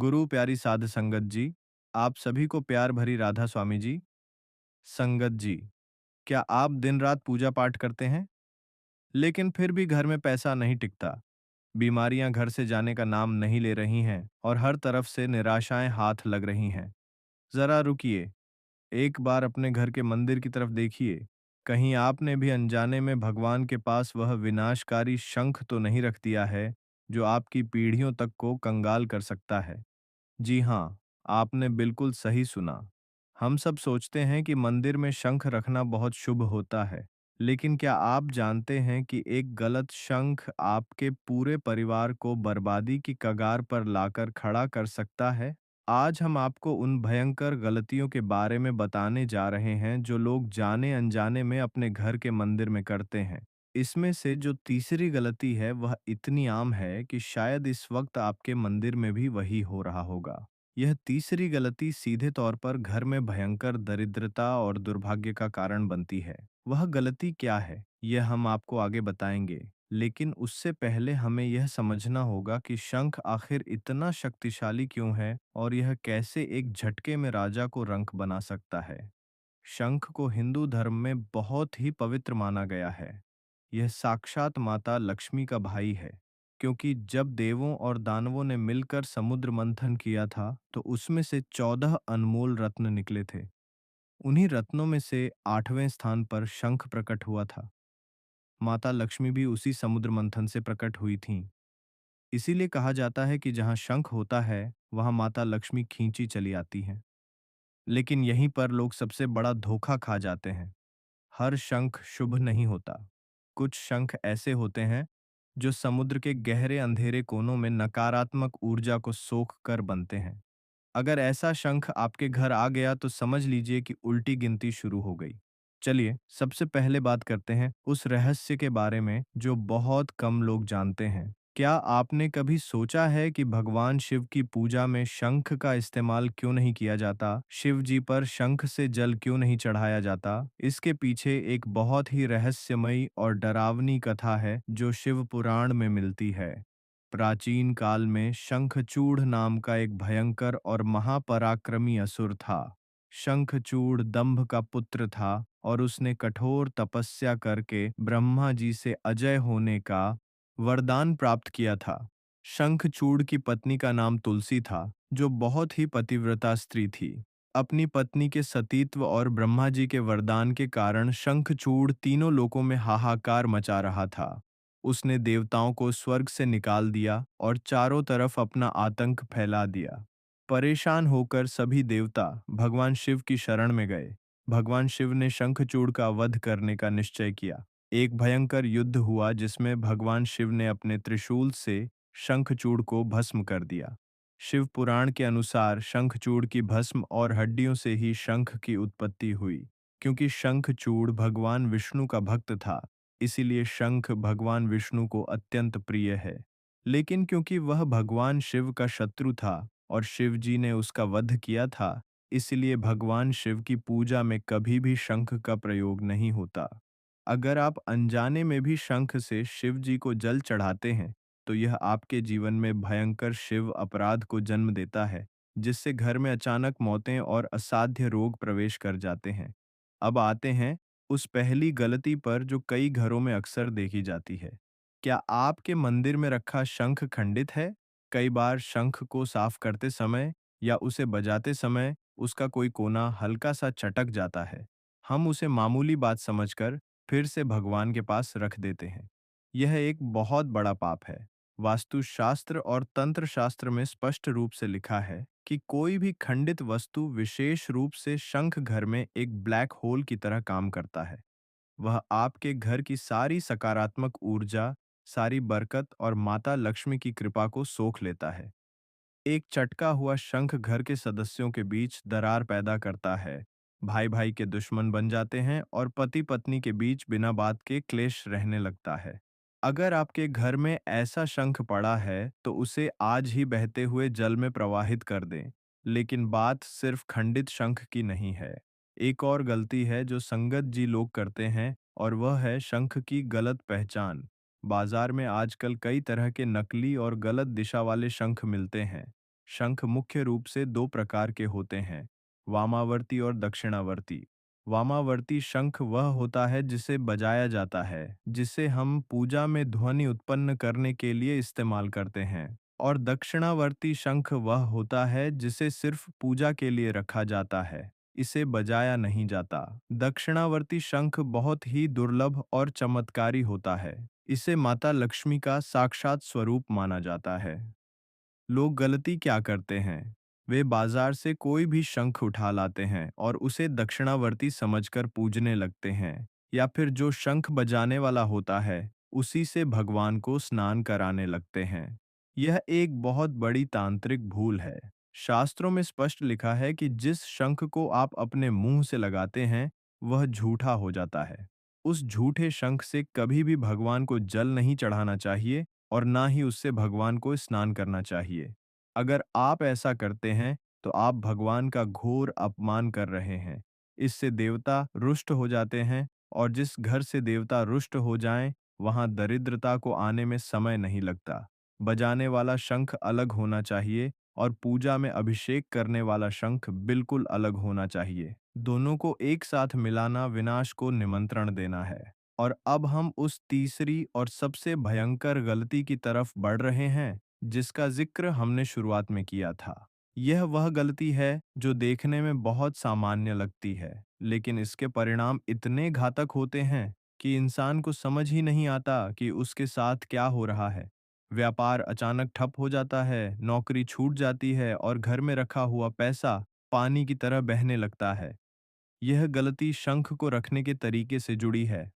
गुरु प्यारी साध संगत जी, आप सभी को प्यार भरी राधा स्वामी जी। संगत जी, क्या आप दिन रात पूजा पाठ करते हैं, लेकिन फिर भी घर में पैसा नहीं टिकता? बीमारियां घर से जाने का नाम नहीं ले रही हैं और हर तरफ से निराशाएं हाथ लग रही हैं। जरा रुकिए, एक बार अपने घर के मंदिर की तरफ देखिए। कहीं आपने भी अनजाने में भगवान के पास वह विनाशकारी शंख तो नहीं रख दिया है, जो आपकी पीढ़ियों तक को कंगाल कर सकता है? जी हाँ, आपने बिल्कुल सही सुना। हम सब सोचते हैं कि मंदिर में शंख रखना बहुत शुभ होता है, लेकिन क्या आप जानते हैं कि एक गलत शंख आपके पूरे परिवार को बर्बादी की कगार पर लाकर खड़ा कर सकता है? आज हम आपको उन भयंकर गलतियों के बारे में बताने जा रहे हैं जो लोग जाने अनजाने में अपने घर के मंदिर में करते हैं। इसमें से जो तीसरी गलती है वह इतनी आम है कि शायद इस वक्त आपके मंदिर में भी वही हो रहा होगा। यह तीसरी गलती सीधे तौर पर घर में भयंकर दरिद्रता और दुर्भाग्य का कारण बनती है। वह गलती क्या है, यह हम आपको आगे बताएंगे, लेकिन उससे पहले हमें यह समझना होगा कि शंख आखिर इतना शक्तिशाली क्यों है और यह कैसे एक झटके में राजा को रंक बना सकता है। शंख को हिंदू धर्म में बहुत ही पवित्र माना गया है। यह साक्षात माता लक्ष्मी का भाई है, क्योंकि जब देवों और दानवों ने मिलकर समुद्र मंथन किया था तो उसमें से 14 अनमोल रत्न निकले थे। उन्हीं रत्नों में से 8वें स्थान पर शंख प्रकट हुआ था। माता लक्ष्मी भी उसी समुद्र मंथन से प्रकट हुई थीं। इसीलिए कहा जाता है कि जहाँ शंख होता है वहाँ माता लक्ष्मी खींची चली आती हैं। लेकिन यहीं पर लोग सबसे बड़ा धोखा खा जाते हैं। हर शंख शुभ नहीं होता। कुछ शंख ऐसे होते हैं जो समुद्र के गहरे अंधेरे कोनों में नकारात्मक ऊर्जा को सोख कर बनते हैं। अगर ऐसा शंख आपके घर आ गया तो समझ लीजिए कि उल्टी गिनती शुरू हो गई। चलिए सबसे पहले बात करते हैं उस रहस्य के बारे में जो बहुत कम लोग जानते हैं। क्या आपने कभी सोचा है कि भगवान शिव की पूजा में शंख का इस्तेमाल क्यों नहीं किया जाता? शिव जी पर शंख से जल क्यों नहीं चढ़ाया जाता? इसके पीछे एक बहुत ही रहस्यमयी और डरावनी कथा है जो शिव पुराण में मिलती है। प्राचीन काल में शंखचूड़ नाम का एक भयंकर और महापराक्रमी असुर था। शंखचूड़ दंभ का पुत्र था और उसने कठोर तपस्या करके ब्रह्मा जी से अजय होने का वरदान प्राप्त किया था। शंखचूड़ की पत्नी का नाम तुलसी था, जो बहुत ही पतिव्रता स्त्री थी। अपनी पत्नी के सतीत्व और ब्रह्मा जी के वरदान के कारण शंखचूड़ तीनों लोकों में हाहाकार मचा रहा था। उसने देवताओं को स्वर्ग से निकाल दिया और चारों तरफ अपना आतंक फैला दिया। परेशान होकर सभी देवता भगवान शिव की शरण में गए। भगवान शिव ने शंखचूड़ का वध करने का निश्चय किया। एक भयंकर युद्ध हुआ जिसमें भगवान शिव ने अपने त्रिशूल से शंखचूड़ को भस्म कर दिया। शिव पुराण के अनुसार शंखचूड़ की भस्म और हड्डियों से ही शंख की उत्पत्ति हुई। क्योंकि शंखचूड़ भगवान विष्णु का भक्त था, इसीलिए शंख भगवान विष्णु को अत्यंत प्रिय है। लेकिन क्योंकि वह भगवान शिव का शत्रु था और शिव जी ने उसका वध किया था, इसलिए भगवान शिव की पूजा में कभी भी शंख का प्रयोग नहीं होता। अगर आप अनजाने में भी शंख से शिव जी को जल चढ़ाते हैं, तो यह आपके जीवन में भयंकर शिव अपराध को जन्म देता है, जिससे घर में अचानक मौतें और असाध्य रोग प्रवेश कर जाते हैं। अब आते हैं उस पहली गलती पर जो कई घरों में अक्सर देखी जाती है। क्या आपके मंदिर में रखा शंख खंडित है? कई बार शंख को साफ करते समय या उसे बजाते समय उसका कोई कोना हल्का सा चटक जाता है। हम उसे मामूली बात समझकर फिर से भगवान के पास रख देते हैं। यह एक बहुत बड़ा पाप है। वास्तुशास्त्र और तंत्र शास्त्र में स्पष्ट रूप से लिखा है कि कोई भी खंडित वस्तु विशेष रूप से शंख घर में एक ब्लैक होल की तरह काम करता है। वह आपके घर की सारी सकारात्मक ऊर्जा, सारी बरकत और माता लक्ष्मी की कृपा को सोख लेता है। एक चटका हुआ शंख घर के सदस्यों के बीच दरार पैदा करता है। भाई भाई के दुश्मन बन जाते हैं और पति पत्नी के बीच बिना बात के क्लेश रहने लगता है। अगर आपके घर में ऐसा शंख पड़ा है तो उसे आज ही बहते हुए जल में प्रवाहित कर दें। लेकिन बात सिर्फ खंडित शंख की नहीं है। एक और गलती है जो संगत जी लोग करते हैं और वह है शंख की गलत पहचान। बाजार में आजकल कई तरह के नकली और गलत दिशा वाले शंख मिलते हैं। शंख मुख्य रूप से दो प्रकार के होते हैं, वामावर्ती और दक्षिणावर्ती। वामावर्ती शंख वह होता है जिसे बजाया जाता है, जिसे हम पूजा में ध्वनि उत्पन्न करने के लिए इस्तेमाल करते हैं। और दक्षिणावर्ती शंख वह होता है जिसे सिर्फ पूजा के लिए रखा जाता है, इसे बजाया नहीं जाता। दक्षिणावर्ती शंख बहुत ही दुर्लभ और चमत्कारी होता है। इसे माता लक्ष्मी का साक्षात स्वरूप माना जाता है। लोग गलती क्या करते हैं? वे बाजार से कोई भी शंख उठा लाते हैं और उसे दक्षिणावर्ती समझकर पूजने लगते हैं, या फिर जो शंख बजाने वाला होता है, उसी से भगवान को स्नान कराने लगते हैं। यह एक बहुत बड़ी तांत्रिक भूल है। शास्त्रों में स्पष्ट लिखा है कि जिस शंख को आप अपने मुंह से लगाते हैं, वह झूठा हो जाता है। उस झूठे शंख से कभी भी भगवान को जल नहीं चढ़ाना चाहिए और ना ही उससे भगवान को स्नान करना चाहिए। अगर आप ऐसा करते हैं, तो आप भगवान का घोर अपमान कर रहे हैं। इससे देवता रुष्ट हो जाते हैं, और जिस घर से देवता रुष्ट हो जाएं, वहां दरिद्रता को आने में समय नहीं लगता। बजाने वाला शंख अलग होना चाहिए और पूजा में अभिषेक करने वाला शंख बिल्कुल अलग होना चाहिए। दोनों को एक साथ मिलाना विनाश को निमंत्रण देना है। और अब हम उस तीसरी और सबसे भयंकर गलती की तरफ बढ़ रहे हैं, जिसका जिक्र हमने शुरुआत में किया था। यह वह गलती है जो देखने में बहुत सामान्य लगती है, लेकिन इसके परिणाम इतने घातक होते हैं कि इंसान को समझ ही नहीं आता कि उसके साथ क्या हो रहा है। व्यापार अचानक ठप हो जाता है, नौकरी छूट जाती है और घर में रखा हुआ पैसा पानी की तरह बहने लगता है। यह गलती शंख को रखने के तरीके से जुड़ी है।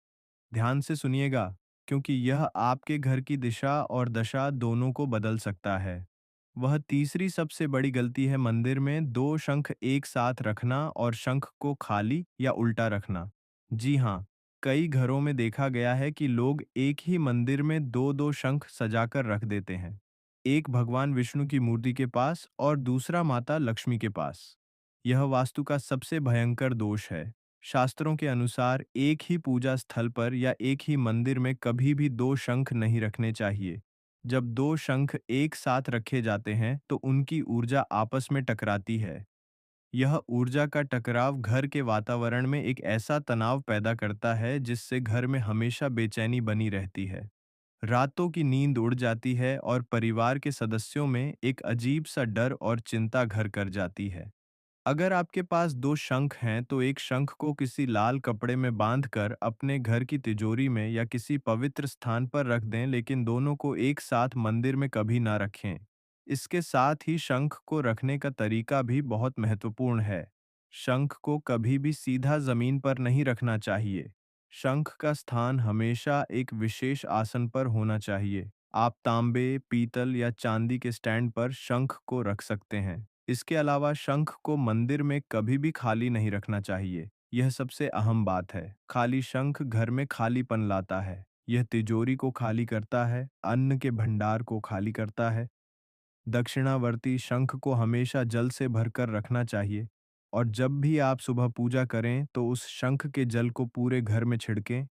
ध्यान से सुनिएगा, क्योंकि यह आपके घर की दिशा और दशा दोनों को बदल सकता है। वह तीसरी सबसे बड़ी गलती है मंदिर में दो शंख एक साथ रखना और शंख को खाली या उल्टा रखना। जी हाँ, कई घरों में देखा गया है कि लोग एक ही मंदिर में दो दो शंख सजाकर रख देते हैं। एक भगवान विष्णु की मूर्ति के पास और दूसरा माता लक्ष्मी के पास। यह वास्तु का सबसे भयंकर दोष है। शास्त्रों के अनुसार एक ही पूजा स्थल पर या एक ही मंदिर में कभी भी दो शंख नहीं रखने चाहिए। जब दो शंख एक साथ रखे जाते हैं, तो उनकी ऊर्जा आपस में टकराती है। यह ऊर्जा का टकराव घर के वातावरण में एक ऐसा तनाव पैदा करता है जिससे घर में हमेशा बेचैनी बनी रहती है। रातों की नींद उड़ जाती है और परिवार के सदस्यों में एक अजीब सा डर और चिंता घर कर जाती है। अगर आपके पास दो शंख हैं, तो एक शंख को किसी लाल कपड़े में बांधकर अपने घर की तिजोरी में या किसी पवित्र स्थान पर रख दें, लेकिन दोनों को एक साथ मंदिर में कभी ना रखें। इसके साथ ही शंख को रखने का तरीका भी बहुत महत्वपूर्ण है। शंख को कभी भी सीधा जमीन पर नहीं रखना चाहिए। शंख का स्थान हमेशा एक विशेष आसन पर होना चाहिए। आप तांबे, पीतल या चांदी के स्टैंड पर शंख को रख सकते हैं। इसके अलावा शंख को मंदिर में कभी भी खाली नहीं रखना चाहिए। यह सबसे अहम बात है। खाली शंख घर में खालीपन लाता है। यह तिजोरी को खाली करता है, अन्न के भंडार को खाली करता है। दक्षिणावर्ती शंख को हमेशा जल से भरकर रखना चाहिए, और जब भी आप सुबह पूजा करें, तो उस शंख के जल को पूरे घर में छिड़कें।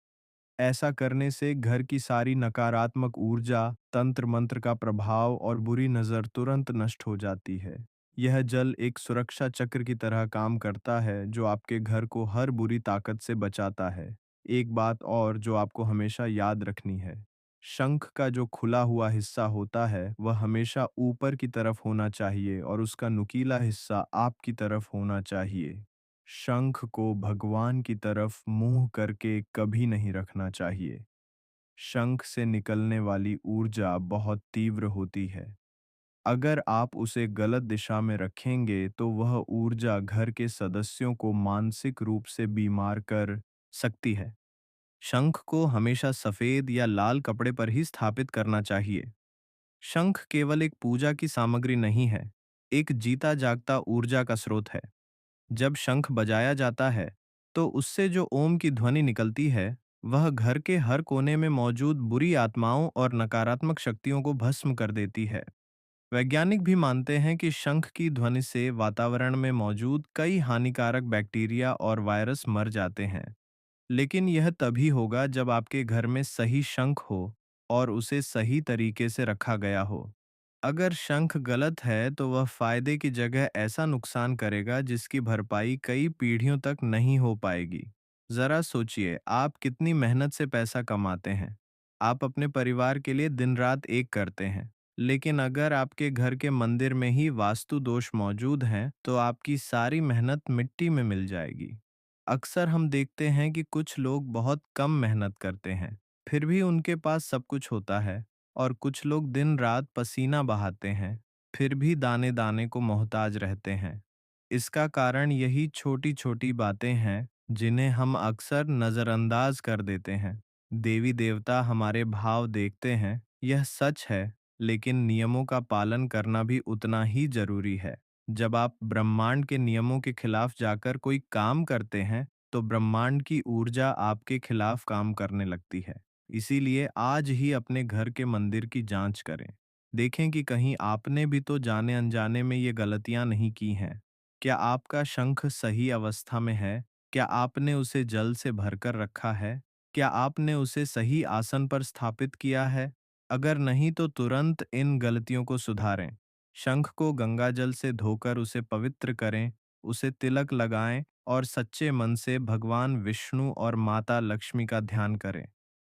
ऐसा करने से घर की सारी नकारात्मक ऊर्जा, तंत्र मंत्र का प्रभाव और बुरी नज़र तुरंत नष्ट हो जाती है। यह जल एक सुरक्षा चक्र की तरह काम करता है, जो आपके घर को हर बुरी ताकत से बचाता है। एक बात और जो आपको हमेशा याद रखनी है, शंख का जो खुला हुआ हिस्सा होता है, वह हमेशा ऊपर की तरफ होना चाहिए और उसका नुकीला हिस्सा आपकी तरफ होना चाहिए। शंख को भगवान की तरफ मुंह करके कभी नहीं रखना चाहिए। शंख से निकलने वाली ऊर्जा बहुत तीव्र होती है। अगर आप उसे गलत दिशा में रखेंगे, तो वह ऊर्जा घर के सदस्यों को मानसिक रूप से बीमार कर सकती है। शंख को हमेशा सफेद या लाल कपड़े पर ही स्थापित करना चाहिए। शंख केवल एक पूजा की सामग्री नहीं है, एक जीता जागता ऊर्जा का स्रोत है। जब शंख बजाया जाता है, तो उससे जो ओम की ध्वनि निकलती है, वह घर के हर कोने में मौजूद बुरी आत्माओं और नकारात्मक शक्तियों को भस्म कर देती है। वैज्ञानिक भी मानते हैं कि शंख की ध्वनि से वातावरण में मौजूद कई हानिकारक बैक्टीरिया और वायरस मर जाते हैं। लेकिन यह तभी होगा जब आपके घर में सही शंख हो और उसे सही तरीके से रखा गया हो। अगर शंख गलत है तो वह फायदे की जगह ऐसा नुकसान करेगा जिसकी भरपाई कई पीढ़ियों तक नहीं हो पाएगी। जरा सोचिए, आप कितनी मेहनत से पैसा कमाते हैं। आप अपने परिवार के लिए दिन रात एक करते हैं। लेकिन अगर आपके घर के मंदिर में ही वास्तु दोष मौजूद हैं तो आपकी सारी मेहनत मिट्टी में मिल जाएगी। अक्सर हम देखते हैं कि कुछ लोग बहुत कम मेहनत करते हैं, फिर भी उनके पास सब कुछ होता है, और कुछ लोग दिन रात पसीना बहाते हैं, फिर भी दाने दाने को मोहताज रहते हैं। इसका कारण यही छोटी छोटी बातें हैं जिन्हें हम अक्सर नज़रअंदाज कर देते हैं। देवी देवता हमारे भाव देखते हैं, यह सच है, लेकिन नियमों का पालन करना भी उतना ही जरूरी है। जब आप ब्रह्मांड के नियमों के खिलाफ जाकर कोई काम करते हैं तो ब्रह्मांड की ऊर्जा आपके खिलाफ काम करने लगती है। इसीलिए आज ही अपने घर के मंदिर की जांच करें। देखें कि कहीं आपने भी तो जाने अनजाने में ये गलतियां नहीं की हैं। क्या आपका शंख सही अवस्था में है? क्या आपने उसे जल से भरकर रखा है? क्या आपने उसे सही आसन पर स्थापित किया है? अगर नहीं तो तुरंत इन गलतियों को सुधारें। शंख को गंगाजल से धोकर उसे पवित्र करें, उसे तिलक लगाएं और सच्चे मन से भगवान विष्णु और माता लक्ष्मी का ध्यान करें।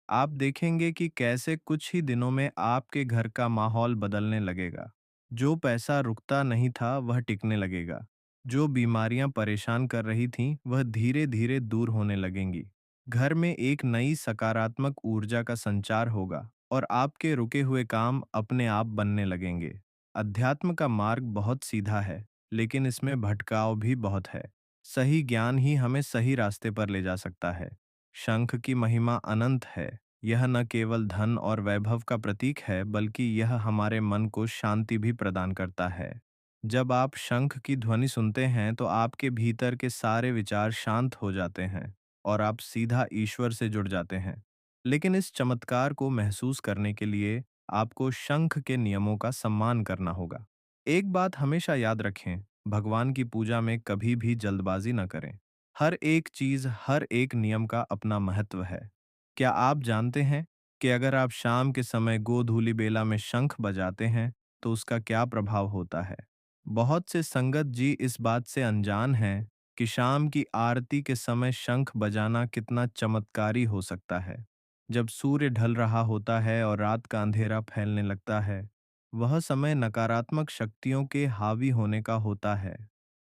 आप देखेंगे कि कैसे कुछ ही दिनों में आपके घर का माहौल बदलने लगेगा। जो पैसा रुकता नहीं था वह टिकने लगेगा। जो बीमारियां परेशान कर रही थीं वह धीरे धीरे दूर होने लगेंगी। घर में एक नई सकारात्मक ऊर्जा का संचार होगा और आपके रुके हुए काम अपने आप बनने लगेंगे। अध्यात्म का मार्ग बहुत सीधा है, लेकिन इसमें भटकाव भी बहुत है। सही ज्ञान ही हमें सही रास्ते पर ले जा सकता है। शंख की महिमा अनंत है। यह न केवल धन और वैभव का प्रतीक है, बल्कि यह हमारे मन को शांति भी प्रदान करता है। जब आप शंख की ध्वनि सुनते हैं तो आपके भीतर के सारे विचार शांत हो जाते हैं और आप सीधा ईश्वर से जुड़ जाते हैं। लेकिन इस चमत्कार को महसूस करने के लिए आपको शंख के नियमों का सम्मान करना होगा। एक बात हमेशा याद रखें, भगवान की पूजा में कभी भी जल्दबाजी न करें। हर एक चीज, हर एक नियम का अपना महत्व है। क्या आप जानते हैं कि अगर आप शाम के समय गोधूलि बेला में शंख बजाते हैं तो उसका क्या प्रभाव होता है? बहुत से संगत जी इस बात से अनजान हैं कि शाम की आरती के समय शंख बजाना कितना चमत्कारी हो सकता है। जब सूर्य ढल रहा होता है और रात का अंधेरा फैलने लगता है, वह समय नकारात्मक शक्तियों के हावी होने का होता है।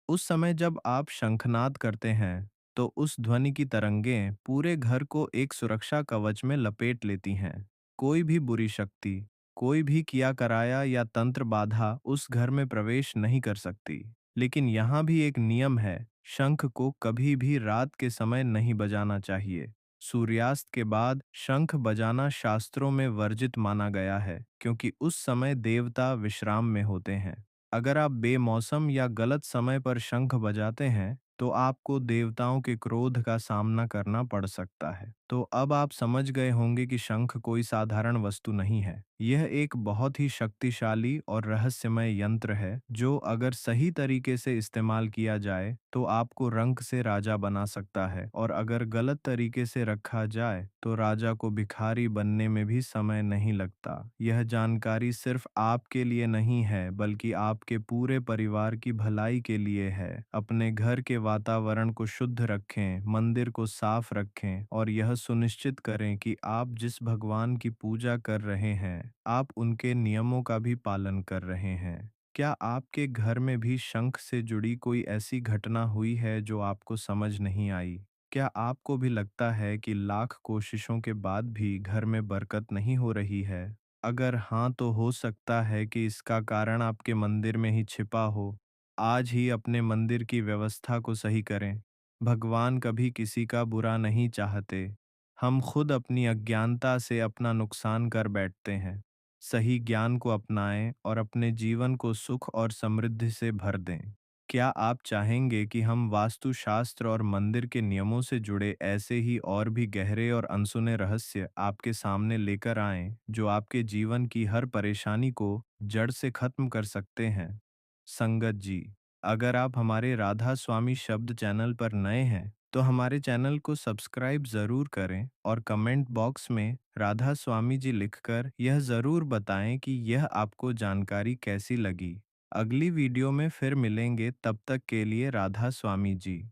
उस समय जब आप शंखनाद करते हैं, तो उस ध्वनि की तरंगें पूरे घर को एक सुरक्षा कवच में लपेट लेती हैं। कोई भी बुरी शक्ति, कोई भी किया कराया या तंत्र बाधा उस घर में प्रवेश नहीं कर सकती। लेकिन यहाँ भी एक नियम है, शंख को कभी भी रात के समय नहीं बजाना चाहिए। सूर्यास्त के बाद शंख बजाना शास्त्रों में वर्जित माना गया है, क्योंकि उस समय देवता विश्राम में होते हैं। अगर आप बेमौसम या गलत समय पर शंख बजाते हैं तो आपको देवताओं के क्रोध का सामना करना पड़ सकता है। तो अब आप समझ गए होंगे कि शंख कोई साधारण वस्तु नहीं है। यह एक बहुत ही शक्तिशाली और रहस्यमय यंत्र है जो अगर सही तरीके से इस्तेमाल किया जाए तो आपको रंक से राजा बना सकता है, और अगर गलत तरीके से रखा जाए तो राजा को भिखारी बनने में भी समय नहीं लगता। यह जानकारी सिर्फ आपके लिए नहीं है, बल्कि आपके पूरे परिवार की भलाई के लिए है। अपने घर के वातावरण को शुद्ध रखें, मंदिर को साफ रखें और यह सुनिश्चित करें कि आप जिस भगवान की पूजा कर रहे हैं, आप उनके नियमों का भी पालन कर रहे हैं। क्या आपके घर में भी शंख से जुड़ी कोई ऐसी घटना हुई है जो आपको समझ नहीं आई? क्या आपको भी लगता है कि लाख कोशिशों के बाद भी घर में बरकत नहीं हो रही है? अगर हाँ, तो हो सकता है कि इसका कारण आपके मंदिर में ही छिपा हो। आज ही अपने मंदिर की व्यवस्था को सही करें। भगवान कभी किसी का बुरा नहीं चाहते। हम खुद अपनी अज्ञानता से अपना नुकसान कर बैठते हैं। सही ज्ञान को अपनाएं और अपने जीवन को सुख और समृद्धि से भर दें। क्या आप चाहेंगे कि हम वास्तुशास्त्र और मंदिर के नियमों से जुड़े ऐसे ही और भी गहरे और अनसुने रहस्य आपके सामने लेकर आएं, जो आपके जीवन की हर परेशानी को जड़ से खत्म कर सकते हैं? संगत जी, अगर आप हमारे राधा स्वामी शब्द चैनल पर नए हैं तो हमारे चैनल को सब्सक्राइब ज़रूर करें और कमेंट बॉक्स में राधा स्वामी जी लिखकर यह ज़रूर बताएं कि यह आपको जानकारी कैसी लगी। अगली वीडियो में फिर मिलेंगे, तब तक के लिए राधा स्वामी जी।